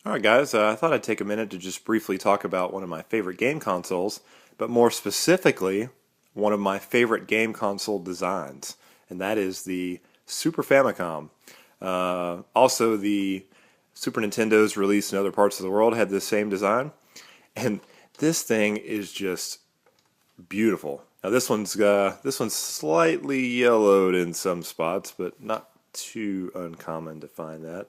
Alright guys, I thought I'd take a minute to just briefly talk about one of my favorite game consoles, but more specifically, one of my favorite game console designs, and that is the Super Famicom. Also, the Super Nintendos released in other parts of the world had this same design, and this thing is just beautiful. Now this one's slightly yellowed in some spots, but not too uncommon to find that.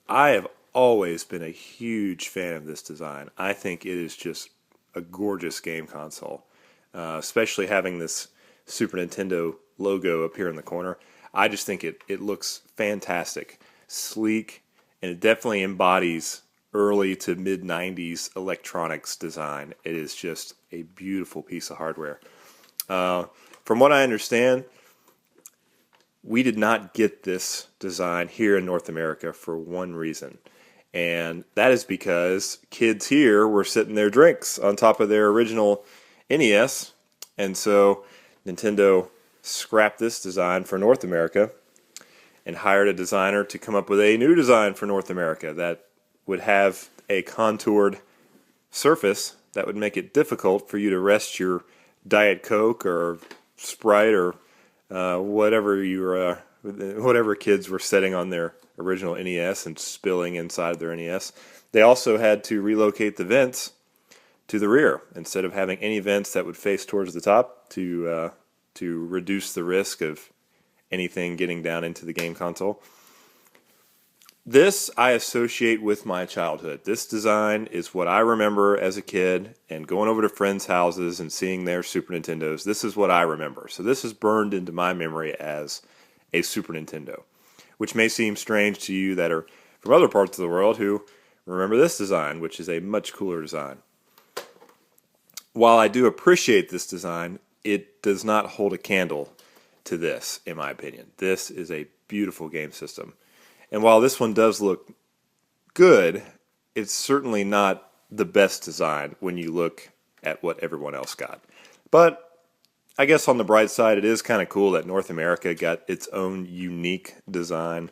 I have always been a huge fan of this design. I think it is just a gorgeous game console, especially having this Super Nintendo logo up here in the corner. I just think it looks fantastic, sleek, and it definitely embodies early to mid-90s electronics design. It is just a beautiful piece of hardware. From what I understand, we did not get this design here in North America for one reason, and that is because kids here were sitting their drinks on top of their original NES, and so Nintendo scrapped this design for North America and hired a designer to come up with a new design for North America that would have a contoured surface that would make it difficult for you to rest your Diet Coke or Sprite or whatever kids were setting on their original NES and spilling inside their NES. They also had to relocate the vents to the rear instead of having any vents that would face towards the top to reduce the risk of anything getting down into the game console. This I associate with my childhood. This design is what I remember as a kid and going over to friends' houses and seeing their Super Nintendos. This is what I remember. So this is burned into my memory as a Super Nintendo, which may seem strange to you that are from other parts of the world who remember this design, which is a much cooler design. While I do appreciate this design, it does not hold a candle to this, in my opinion. This is a beautiful game system. And while this one does look good, it's certainly not the best design when you look at what everyone else got. But I guess on the bright side, it is kind of cool that North America got its own unique design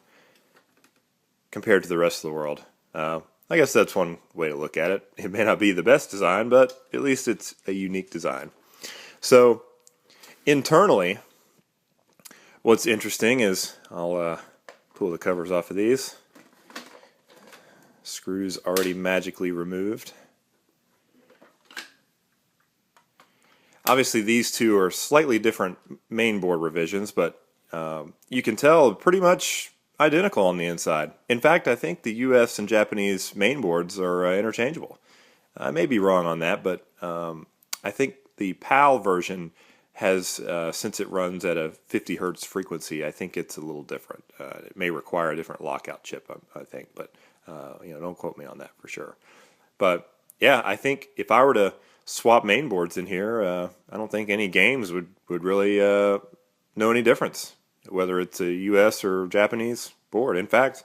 compared to the rest of the world. I guess that's one way to look at it. It may not be the best design, but at least it's a unique design. So internally, what's interesting is I'll pull the covers off of these. Screws already magically removed. Obviously these two are slightly different mainboard revisions, but you can tell pretty much identical on the inside. In fact, I think the US and Japanese mainboards are interchangeable. I may be wrong on that, but I think the PAL version has, since it runs at a 50 hertz frequency, I think it's a little different. It may require a different lockout chip, I think, but don't quote me on that for sure. But yeah, I think if I were to swap mainboards in here, I don't think any games would really know any difference, whether it's a US or Japanese board. In fact,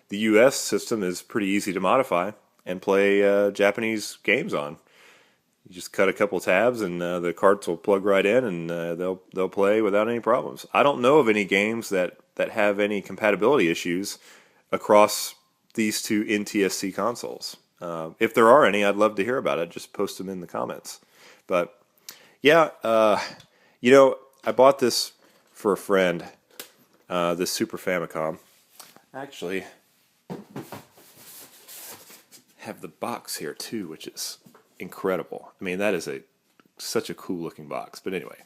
the US system is pretty easy to modify and play Japanese games on. You just cut a couple tabs and the carts will plug right in and they'll play without any problems. I don't know of any games that have any compatibility issues across these two NTSC consoles. If there are any, I'd love to hear about it. Just post them in the comments. But yeah, I bought this for a friend, this Super Famicom. Actually, have the box here too, which is incredible. I mean, that is such a cool looking box. But anyway,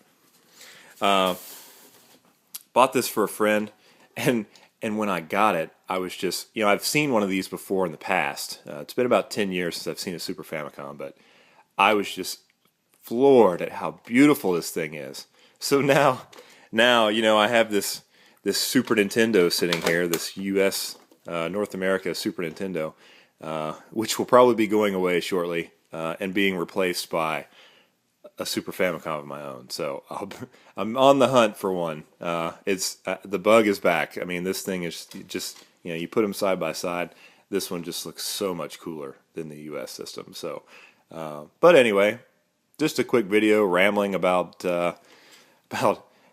bought this for a friend, and when I got it, I was just, I've seen one of these before in the past. It's been about 10 years since I've seen a Super Famicom, but I was just floored at how beautiful this thing is. So now I have this Super Nintendo sitting here, this US North America Super Nintendo, which will probably be going away shortly and being replaced by a Super Famicom of my own. So I'm on the hunt for one. The bug is back. I mean, this thing is just, you put them side by side. This one just looks so much cooler than the US system. So, but anyway, just a quick video rambling about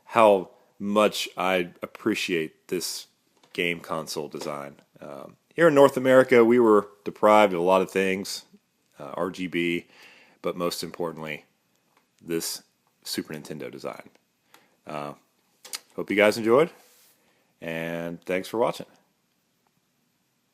how much I appreciate this game console design. Here in North America, we were deprived of a lot of things, RGB, but most importantly, this Super Nintendo design. Hope you guys enjoyed, and thanks for watching.